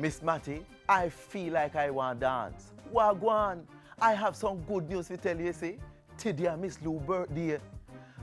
Miss Matty, I feel like I want to dance. Wagwan, I have some good news to tell you, see. Today, Miss Lou birthday.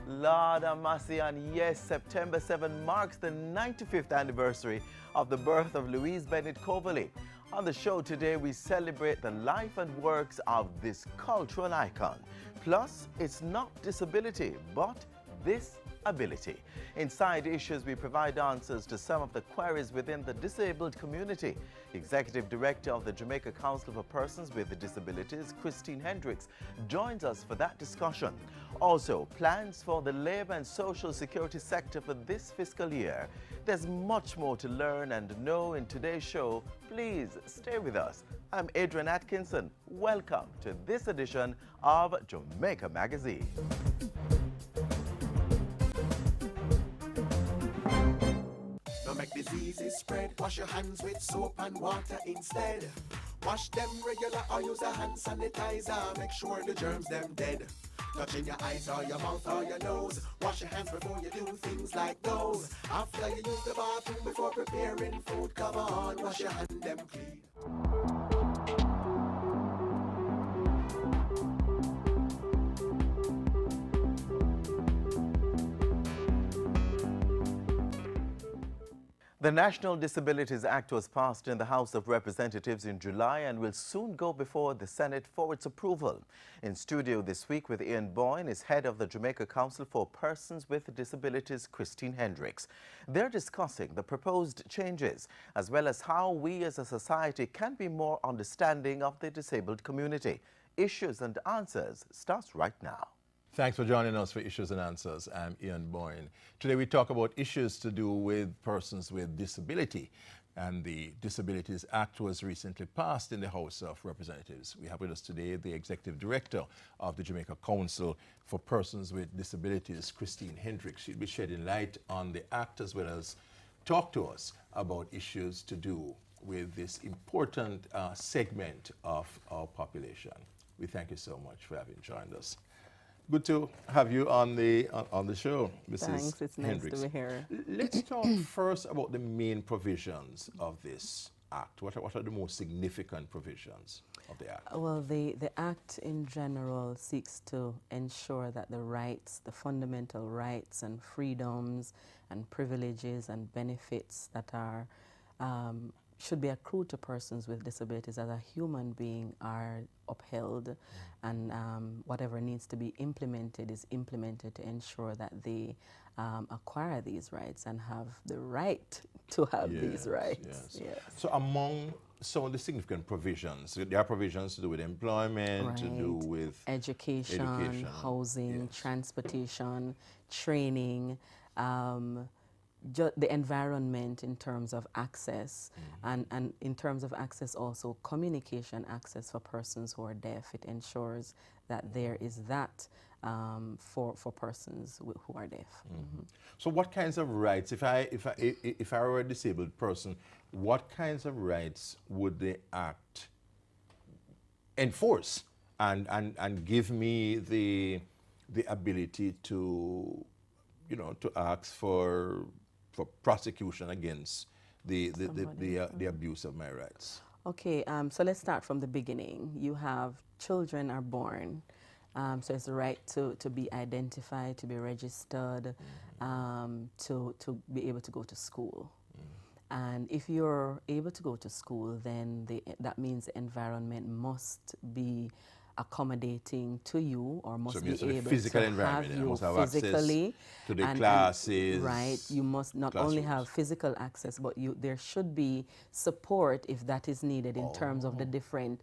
Lord have mercy, and yes, September 7 marks the 95th anniversary of the birth of Louise Bennett Coverley. On the show today, we celebrate the life and works of this cultural icon. Plus, it's not disability, but this ability. Inside Issues, we provide answers to some of the queries within the disabled community. Executive Director of the Jamaica Council for Persons with Disabilities, Christine Hendricks, joins us for that discussion. Also, plans for the labor and social security sector for this fiscal year. There's much more to learn and know in today's show. Please stay with us. I'm Adrian Atkinson. Welcome to this edition of Jamaica Magazine. Don't make diseases spread. Wash your hands with soap and water instead. Wash them regular or use a hand sanitizer. Make sure the germs them dead. Touching your eyes or your mouth or your nose. Wash your hands before you do things like those. After you use the bathroom before preparing food, come on, wash your hand them clean. The National Disabilities Act was passed in the House of Representatives in July and will soon go before the Senate for its approval. In studio this week with Ian Boyne is head of the Jamaica Council for Persons with Disabilities, Christine Hendricks. They're discussing the proposed changes as well as how we as a society can be more understanding of the disabled community. Issues and Answers starts right now. Thanks for joining us for Issues and Answers. I'm Ian Boyne. Today we talk about issues to do with persons with disability, and the Disabilities Act was recently passed in the House of Representatives. We have with us today the Executive Director of the Jamaica Council for Persons with Disabilities, Christine Hendricks. She'll be shedding light on the act as well as talk to us about issues to do with this important segment of our population. We thank you so much for having joined us. Good to have you on the show, Mrs. Thanks, it's Hendricks. nice to be here. Let's talk first about the main provisions of this act. What are the most significant provisions of the act? Well, the Act in general seeks to ensure that the rights, the fundamental rights and freedoms and privileges and benefits that are should be accrued to persons with disabilities as a human being are upheld, and whatever needs to be implemented is implemented to ensure that they acquire these rights and have the right to have these rights. Yes. So among some of the significant provisions, there are provisions to do with employment, to do with education, housing, transportation, training, the environment in terms of access, and in terms of access also communication access for persons who are deaf. It ensures that there is that for persons who are deaf. So what kinds of rights, if I were a disabled person, what kinds of rights would the Act enforce and give me the ability to, to ask for prosecution against the abuse of my rights? Okay, so let's start from the beginning. You have children are born, so it's the right to be identified, to be registered, to be able to go to school. And if you're able to go to school, then that means the environment must be accommodating to you, or must be able physical to environment, have you must have physically access to the classes. Right, you must not only have physical access, but there should be support if that is needed in terms of the different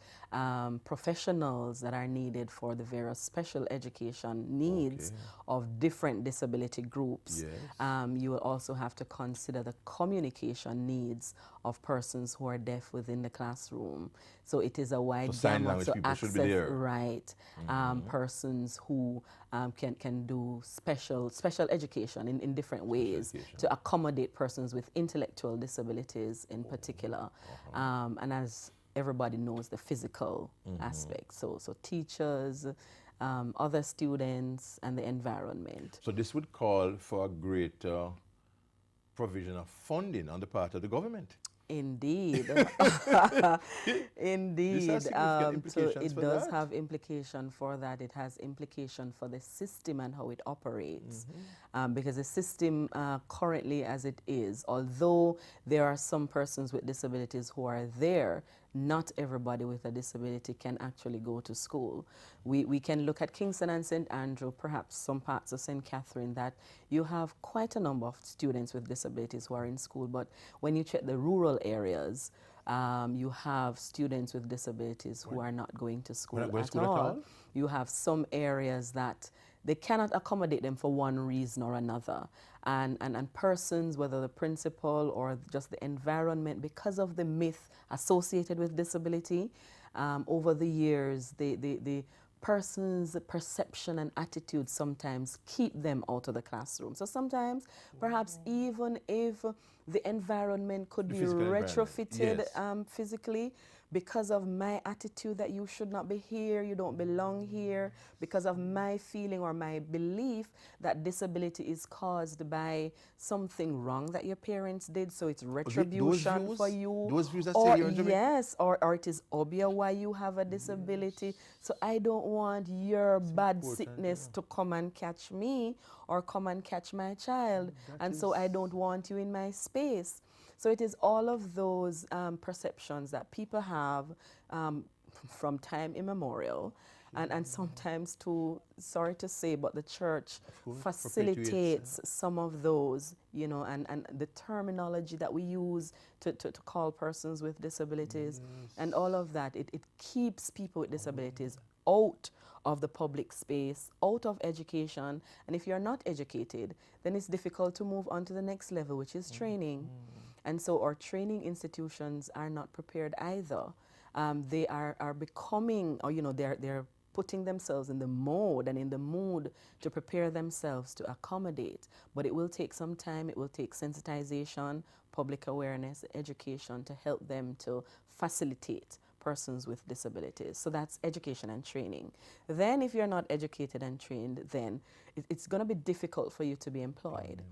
professionals that are needed for the various special education needs of different disability groups. You will also have to consider the communication needs of persons who are deaf within the classroom. So it is a wide gamut. So access, right, persons who can do special education in different ways to accommodate persons with intellectual disabilities in particular. And as everybody knows, the physical aspect. So teachers, other students, and the environment. So this would call for a greater provision of funding on the part of the government. Indeed. Indeed. This has significant implications so it for does that. have implication for that. It has implication for the system and how it operates. Because the system currently as it is, although there are some persons with disabilities who are there, not everybody with a disability can actually go to school. We can look at Kingston and St. Andrew, perhaps some parts of St. Catherine, that you have quite a number of students with disabilities who are in school, but when you check the rural areas, you have students with disabilities who are not going to school, not going to at, school at all. all? You have some areas that they cannot accommodate them for one reason or another. And persons, whether the principal or just the environment, because of the myth associated with disability, over the years, the person's perception and attitude sometimes keep them out of the classroom. So sometimes, perhaps even if the environment could The be physical environment, retrofitted yes. physically, because of my attitude that you should not be here, you don't belong here, because of my feeling or my belief that disability is caused by something wrong that your parents did, so it's retribution for you. Those views are Or still here in Jamaica? yes, or it is obvious why you have a disability. So I don't want your bad important, sickness yeah. to come and catch me or come and catch my child. And so I don't want you in my space. So it is all of those perceptions that people have from time immemorial. And sometimes too, sorry to say, but the church course, facilitates some of those, you know, and the terminology that we use to call persons with disabilities and all of that, it keeps people with disabilities out of the public space, out of education. And if you're not educated, then it's difficult to move on to the next level, which is training. And so our training institutions are not prepared either. They are becoming, or you know, they're putting themselves in the mode and in the mood to prepare themselves to accommodate. But it will take some time. It will take sensitization, public awareness, education to help them to facilitate persons with disabilities. So that's education and training. Then if you're not educated and trained, then it's going to be difficult for you to be employed.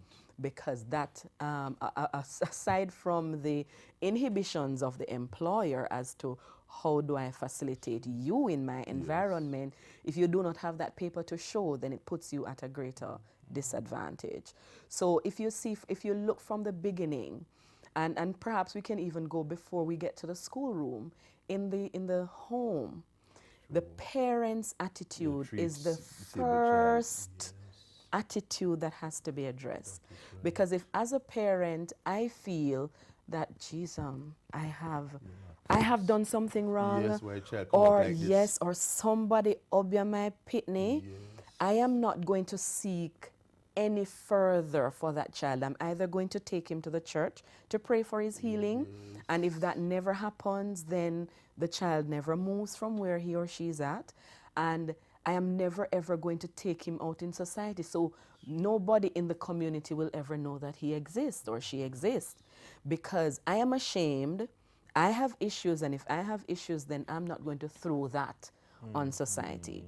Because that, aside from the inhibitions of the employer as to how do I facilitate you in my environment, if you do not have that paper to show, then it puts you at a greater disadvantage. So if you look from the beginning, and perhaps we can even go before we get to the schoolroom, in the home, the parent's attitude is the first attitude that has to be addressed. Because if as a parent I feel that, geez, I have done something wrong, Yes, why a child come up or like this. yes, or somebody obia my pitney, I am not going to seek any further for that child. I'm either going to take him to the church to pray for his healing, and if that never happens, then the child never moves from where he or she is at, and I am never ever going to take him out in society. So nobody in the community will ever know that he exists or she exists, because I am ashamed, I have issues, and if I have issues, then I'm not going to throw that on society.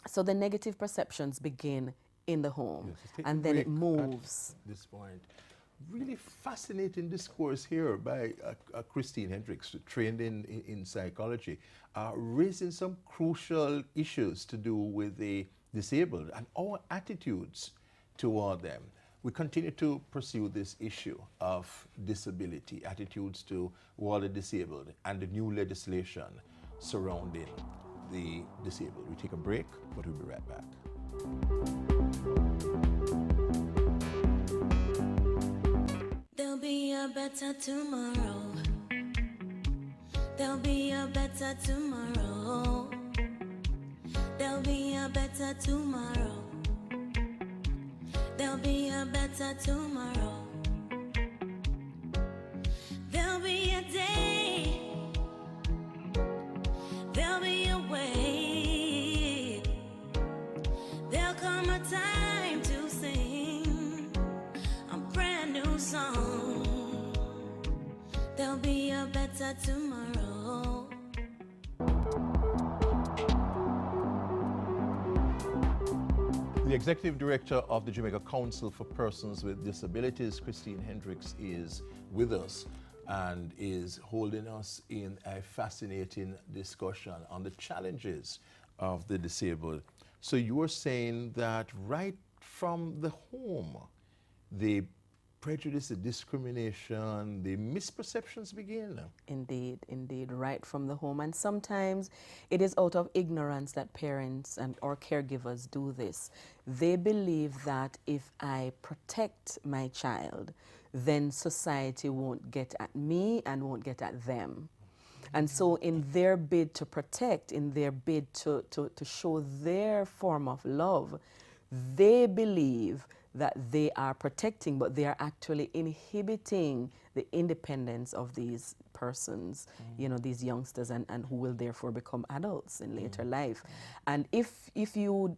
So the negative perceptions begin in the home, Yes, let's take and a then it break moves. at this point. Really fascinating discourse here by Christine Hendricks, trained in psychology, raising some crucial issues to do with the disabled and our attitudes toward them. We continue to pursue this issue of disability, attitudes toward the disabled, and the new legislation surrounding the disabled. We take a break, but we'll be right back. There'll be a better tomorrow. There'll be a better tomorrow. There'll be a better tomorrow. There'll be a better tomorrow. There'll be a day. There'll be a way. There'll come a time to sing a brand new song. There'll be a better tomorrow. The Executive Director of the Jamaica Council for Persons with Disabilities, Christine Hendricks, is with us. and is holding us in a fascinating discussion on the challenges of the disabled. So you were saying that right from the home, the prejudice, the discrimination, the misperceptions begin. Indeed, indeed, right from the home. And sometimes it is out of ignorance that parents and or caregivers do this. They believe that if I protect my child, then society won't get at me and won't get at them. And so in their bid to protect, in their bid to show their form of love, they believe that they are protecting, but they are actually inhibiting the independence of these persons, you know, these youngsters, and who will therefore become adults in later life. And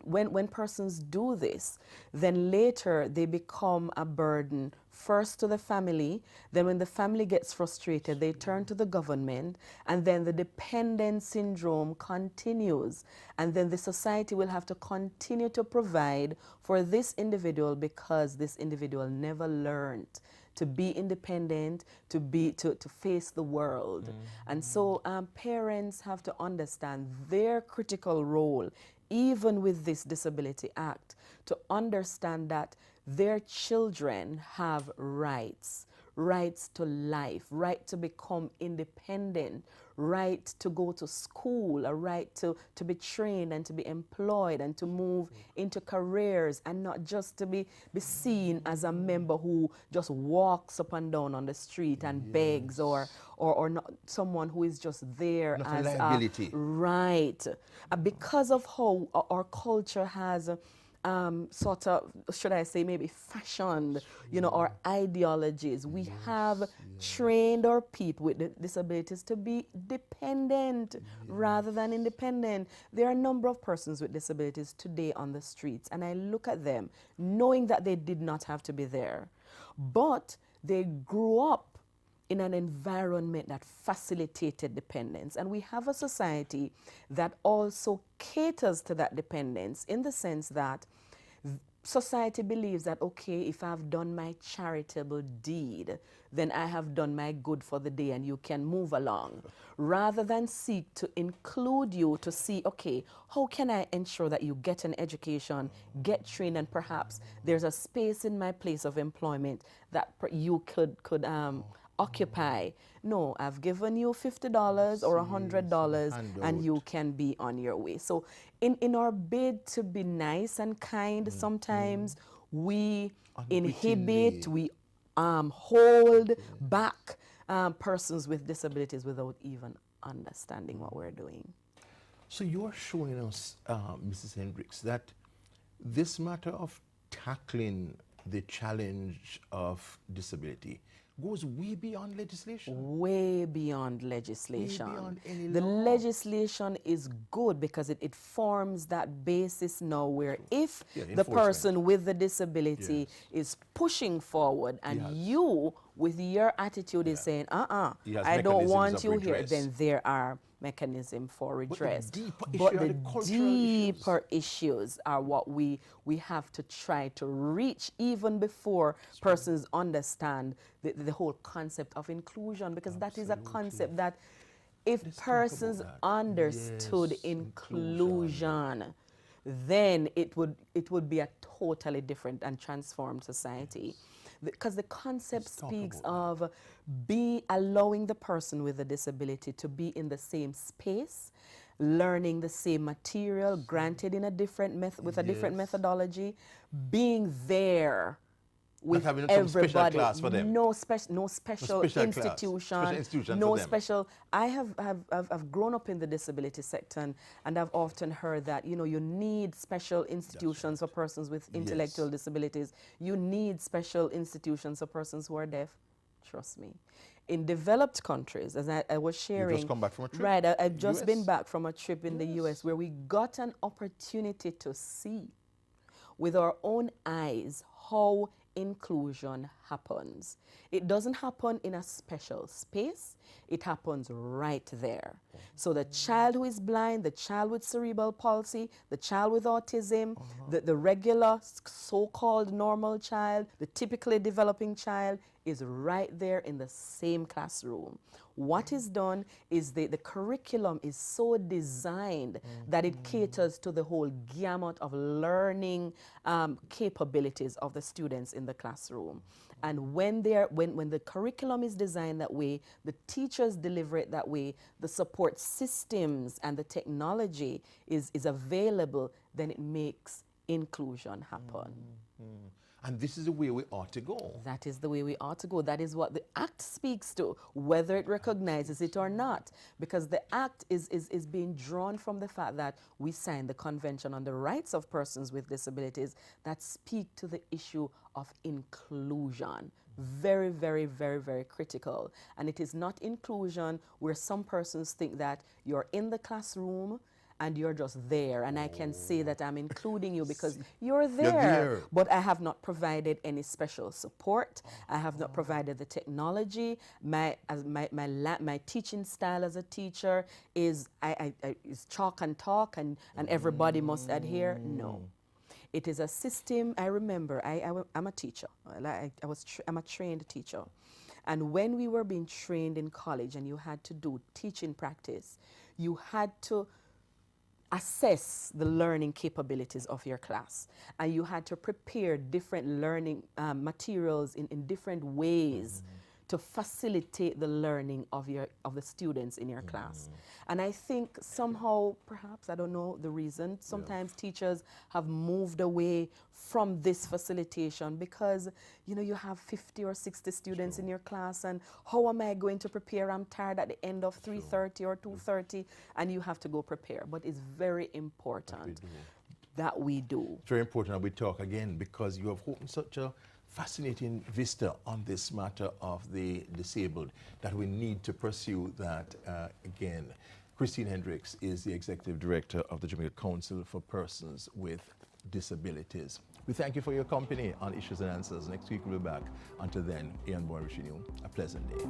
when persons do this, then later they become a burden first to the family, then when the family gets frustrated, they turn to the government, and then the dependent syndrome continues. And then the society will have to continue to provide for this individual because this individual never learned to be independent, to face the world. And so parents have to understand their critical role, even with this Disability Act, to understand that their children have rights to life, right to become independent, right to go to school, a right to be trained and to be employed and to move into careers, and not just to be seen as a member who just walks up and down on the street and begs, or not someone who is just there Not as a liability. Right. Because of how our culture has sort of, should I say, maybe fashioned, you know, our ideologies. We have trained our people with disabilities to be dependent rather than independent. There are a number of persons with disabilities today on the streets, and I look at them knowing that they did not have to be there, but they grew up in an environment that facilitated dependence. And we have a society that also caters to that dependence, in the sense that society believes that, okay, if I've done my charitable deed, then I have done my good for the day and you can move along, rather than seek to include you to see, okay, how can I ensure that you get an education, get trained, and perhaps there's a space in my place of employment that you could occupy. No, I've given you $50 or $100 and you can be on your way. So in our bid to be nice and kind, sometimes we inhibit, we hold back persons with disabilities without even understanding what we're doing. So you're showing us, Mrs. Hendricks, that this matter of tackling the challenge of disability goes way beyond legislation. Way beyond legislation. Way beyond any the law. legislation is good because it forms that basis now where if the enforcement. person with the disability is pushing forward and you with your attitude is saying, He has I don't mechanisms want of you here, redress. then there are mechanisms for redress. But the deeper issues are what we have to try to reach even before persons understand the whole concept of inclusion, because that is a concept that if persons understood inclusion, then it would be a totally different and transformed society. Because the concept speaks of allowing the person with a disability to be in the same space, learning the same material, granted in a different with a different methodology, being there with everybody. Special class for them. No special institution. No special. I have grown up in the disability sector, and I've often heard that, you know, you need special institutions for persons with intellectual disabilities. You need special institutions for persons who are deaf. Trust me. In developed countries, as I was sharing, you just come back from a trip. Right, I've just been back from a trip in the US where we got an opportunity to see with our own eyes how inclusion happens. It doesn't happen in a special space, it happens right there. So the child who is blind, the child with cerebral palsy, the child with autism, the regular so-called normal child, the typically developing child is right there in the same classroom. What is done is the curriculum is so designed that it caters to the whole gamut of learning capabilities of the students in the classroom. And when the curriculum is designed that way, the teachers deliver it that way, the support systems and the technology is available, then it makes inclusion happen. And this is the way we ought to go. That is the way we ought to go. That is what the Act speaks to, whether it recognizes it or not. Because the Act is being drawn from the fact that we signed the Convention on the Rights of Persons with Disabilities that speak to the issue of inclusion. Very, very, very, very critical. And it is not inclusion where some persons think that you're in the classroom and you're just there, and I can say that I'm including you because you're there. But I have not provided any special support. I have not provided the technology. My teaching style as a teacher is is chalk and talk, and everybody must adhere. No. It is a system. I remember, I'm a teacher. I'm a trained teacher. And when we were being trained in college and you had to do teaching practice, you had to assess the learning capabilities of your class. And you had to prepare different learning materials in different ways to facilitate the learning of the students in your class. And I think somehow, perhaps, I don't know the reason, sometimes teachers have moved away from this facilitation because, you know, you have 50 or 60 students in your class, and how am I going to prepare? I'm tired at the end of 3:30 or 2:30, and you have to go prepare. But it's very important that we do. It's very important that we talk again, because you have opened such a fascinating vista on this matter of the disabled that we need to pursue that again. Christine Hendricks is the Executive Director of the Jamaica Council for Persons with Disabilities. We thank you for your company on Issues and Answers. Next week we'll be back. Until then, Ian Boy wishing you a pleasant day.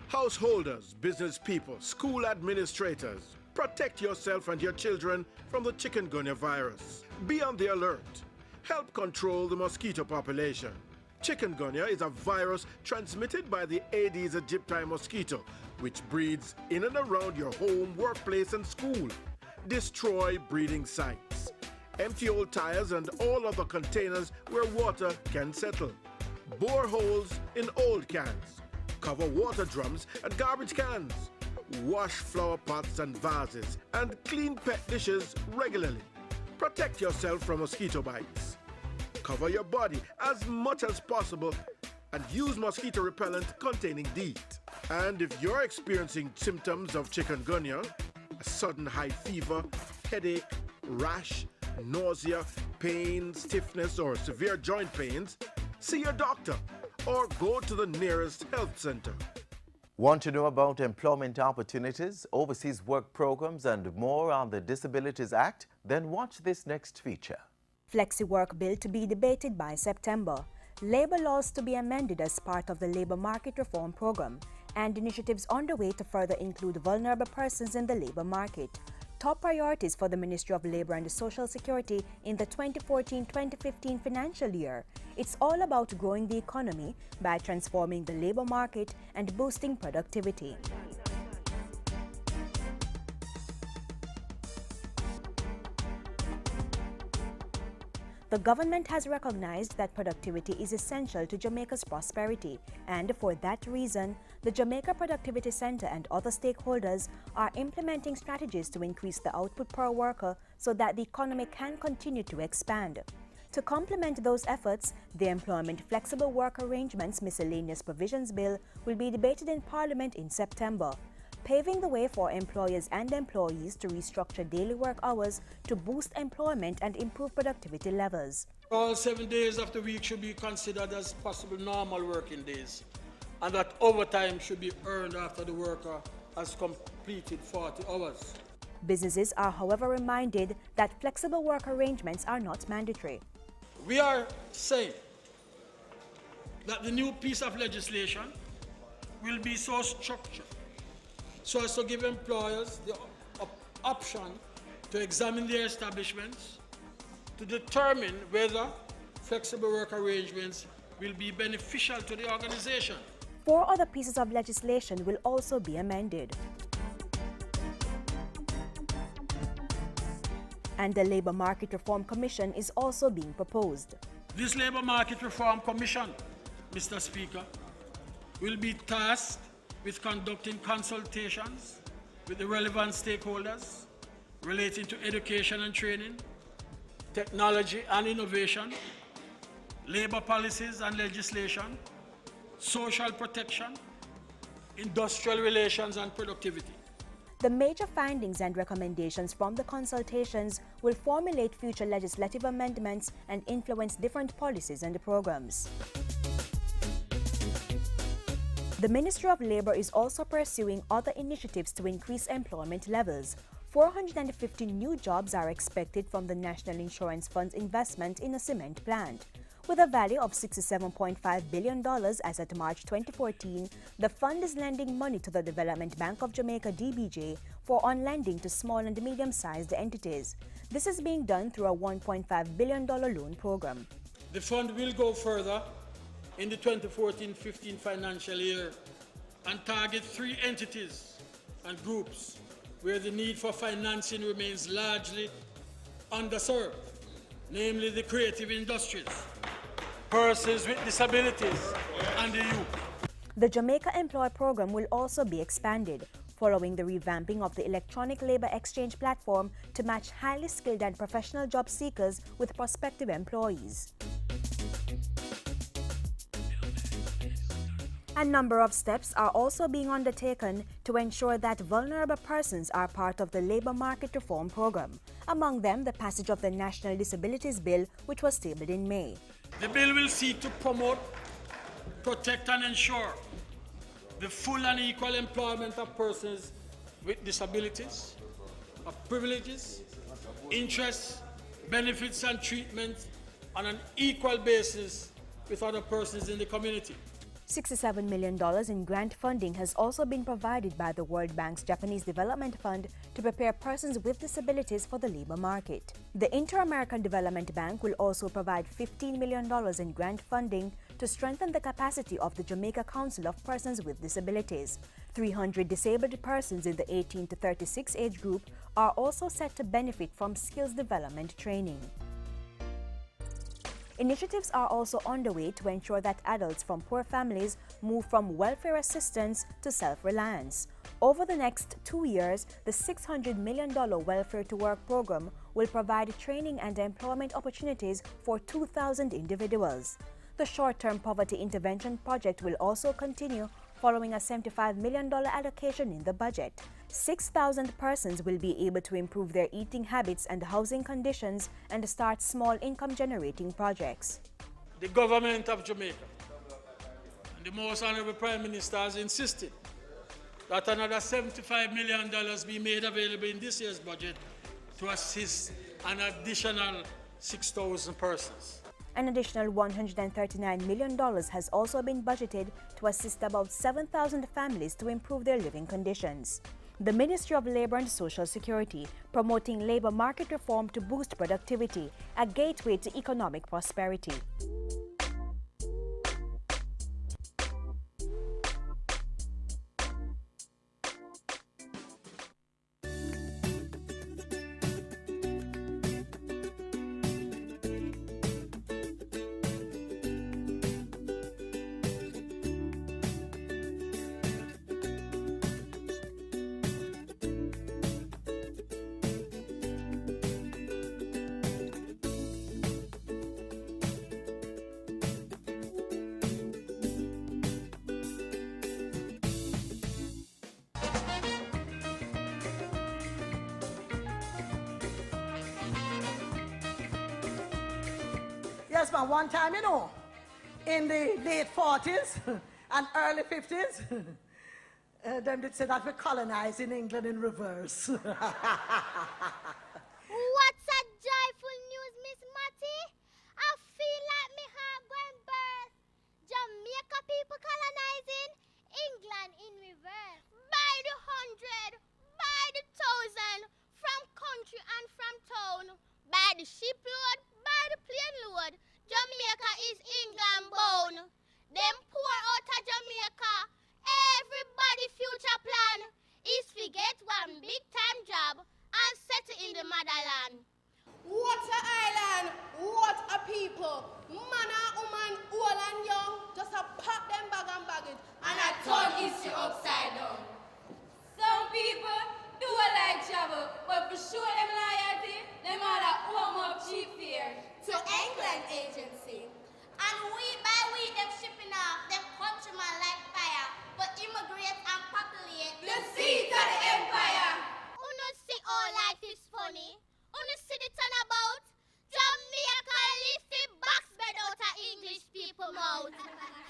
Householders, business people, school administrators, protect yourself and your children from the chikungunya virus. Be on the alert. Help control the mosquito population. Chikungunya is a virus transmitted by the Aedes aegypti mosquito, which breeds in and around your home, workplace, and school. Destroy breeding sites. Empty old tires and all other containers where water can settle. Bore holes in old cans. Cover water drums and garbage cans. Wash flower pots and vases and clean pet dishes regularly. Protect yourself from mosquito bites. Cover your body as much as possible and use mosquito repellent containing DEET. And if you're experiencing symptoms of chikungunya, a sudden high fever, headache, rash, nausea, pain, stiffness, or severe joint pains, see your doctor or go to the nearest health center. Want to know about employment opportunities, overseas work programs, and more on the Disabilities Act? Then watch this next feature. Flexi-work bill to be debated by September. Labor laws to be amended as part of the labor market reform program, and initiatives underway to further include vulnerable persons in the labor market. Top priorities for the Ministry of Labour and Social Security in the 2014-2015 financial year. It's all about growing the economy by transforming the labour market and boosting productivity. The government has recognized that productivity is essential to Jamaica's prosperity, and for that reason, the Jamaica Productivity Center and other stakeholders are implementing strategies to increase the output per worker so that the economy can continue to expand. To complement those efforts, the Employment Flexible Work Arrangements Miscellaneous Provisions Bill will be debated in Parliament in September, paving the way for employers and employees to restructure daily work hours to boost employment and improve productivity levels. All 7 days of the week should be considered as possible normal working days, and that overtime should be earned after the worker has completed 40 hours. Businesses are, however, reminded that flexible work arrangements are not mandatory. We are saying that the new piece of legislation will be so structured so as to give employers the option to examine their establishments to determine whether flexible work arrangements will be beneficial to the organization. 4 other pieces of legislation will also be amended. And the Labour Market Reform Commission is also being proposed. This Labour Market Reform Commission, Mr. Speaker, will be tasked with conducting consultations with the relevant stakeholders relating to education and training, technology and innovation, labour policies and legislation, social protection, industrial relations and productivity. The major findings and recommendations from the consultations will formulate future legislative amendments and influence different policies and programs. The Ministry of Labour is also pursuing other initiatives to increase employment levels. 450 new jobs are expected from the National Insurance Fund's investment in a cement plant. With a value of $67.5 billion as at March 2014, the fund is lending money to the Development Bank of Jamaica (DBJ) for on-lending to small and medium-sized entities. This is being done through a $1.5 billion loan program. The fund will go further in the 2014-15 financial year and target 3 entities and groups where the need for financing remains largely underserved, namely the creative industries, persons with disabilities, and the youth. The Jamaica Employ program will also be expanded, following the revamping of the electronic labor exchange platform to match highly skilled and professional job seekers with prospective employees. A number of steps are also being undertaken to ensure that vulnerable persons are part of the Labour Market Reform Program. Among them, the passage of the National Disabilities Bill, which was tabled in May. The bill will seek to promote, protect and ensure the full and equal employment of persons with disabilities, of privileges, interests, benefits and treatment on an equal basis with other persons in the community. $67 million in grant funding has also been provided by the World Bank's Japanese Development Fund to prepare persons with disabilities for the labor market. The Inter-American Development Bank will also provide $15 million in grant funding to strengthen the capacity of the Jamaica Council of Persons with Disabilities. 300 disabled persons in the 18 to 36 age group are also set to benefit from skills development training. Initiatives are also underway to ensure that adults from poor families move from welfare assistance to self-reliance. Over the next 2 years, the $600 million Welfare to Work program will provide training and employment opportunities for 2,000 individuals. The short-term poverty intervention project will also continue following a $75 million allocation in the budget. 6,000 persons will be able to improve their eating habits and housing conditions and start small income-generating projects. The government of Jamaica and the Most Honorable Prime Minister has insisted that another $75 million be made available in this year's budget to assist an additional 6,000 persons. An additional $139 million has also been budgeted to assist about 7,000 families to improve their living conditions. The Ministry of Labour and Social Security promoting labour market reform to boost productivity, a gateway to economic prosperity. Yes, man, one time, you know, in the late 40s and early 50s, them did say that we colonized in England in reverse. What's a joyful news, Miss Matty? I feel like me heart going burst. Jamaica people colonizing, England in reverse. By the 100, by the 1,000, from country and from town, by the shipload, by the plane load. Jamaica is England bound. Them pour out of Jamaica. Everybody future plan is to get one big time job and settle in the motherland. What a island, what a people. Man and woman, old and young, just a pack them bag and baggage and a turn history upside down. Some people do like travel, but for sure them loyalty, them all a home up cheap fare to England agency. And week by week them shipping off them countrymen like fire, but immigrate and populate The seat of the empire. Uno see all life is funny. Uno see the turn about. Jamaica lift the box bed out of English people mouth.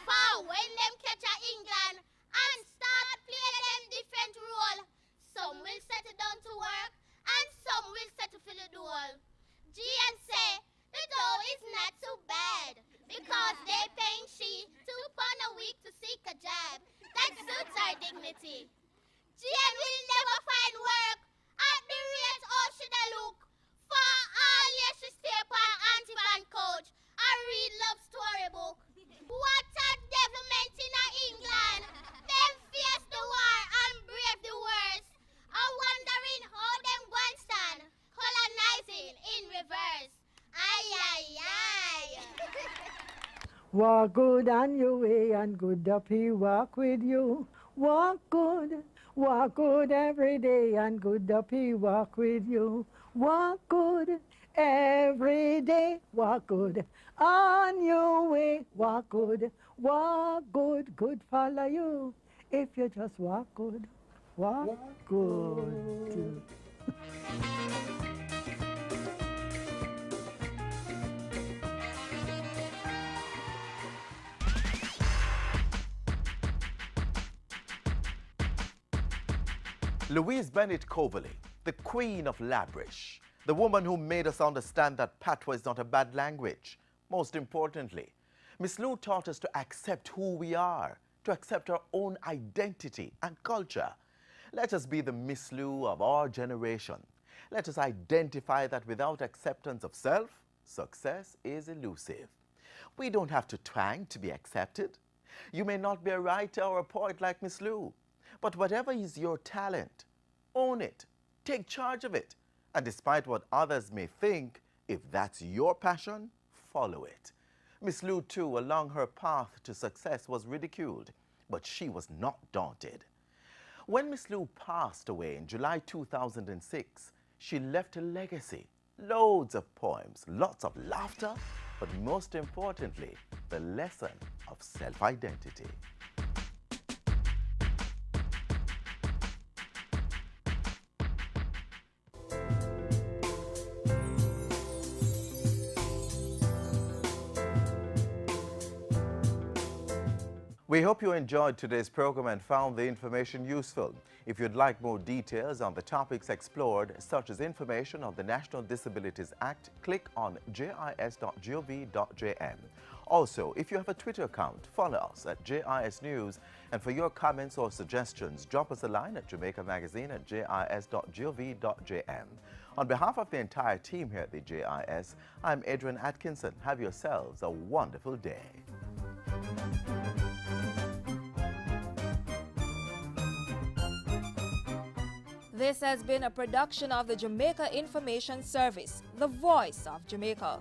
For when them catch a England and start play them different role, some will settle down to work and some will settle for the door. GN say the dough is not too bad because they paying she £2 a week to seek a job that suits her dignity. GN will never find work at the rate all should I look. For all yes she stay upon auntie van coach and read love storybook. What a devilment in a England. Them face the war and brave the worst. I'm wondering how them go and stand colonizing in reverse. Aye, aye, aye. Walk good on your way and good up he walk with you. Walk good every day and good up he walk with you. Walk good every day, walk good on your way. Walk good, good follow you. If you just walk good, walk good. Louise Bennett Coverley, the Queen of Labrish, the woman who made us understand that patois is not a bad language. Most importantly, Miss Lou taught us to accept who we are, to accept our own identity and culture. Let us be the Miss Lou of our generation. Let us identify that without acceptance of self, success is elusive. We don't have to twang to be accepted. You may not be a writer or a poet like Miss Lou, but whatever is your talent, own it, take charge of it. And despite what others may think, if that's your passion, follow it. Miss Lou, too, along her path to success was ridiculed, but she was not daunted. When Miss Lou passed away in July 2006, she left a legacy, loads of poems, lots of laughter, but most importantly, the lesson of self-identity. We hope you enjoyed today's program and found the information useful. If you'd like more details on the topics explored, such as information on the National Disabilities Act, click on jis.gov.jm. Also, if you have a Twitter account, follow us at JIS News. And for your comments or suggestions, drop us a line at jamaicamagazine@jis.gov.jm. On behalf of the entire team here at the JIS, I'm Adrian Atkinson. Have yourselves a wonderful day. This has been a production of the Jamaica Information Service, the voice of Jamaica.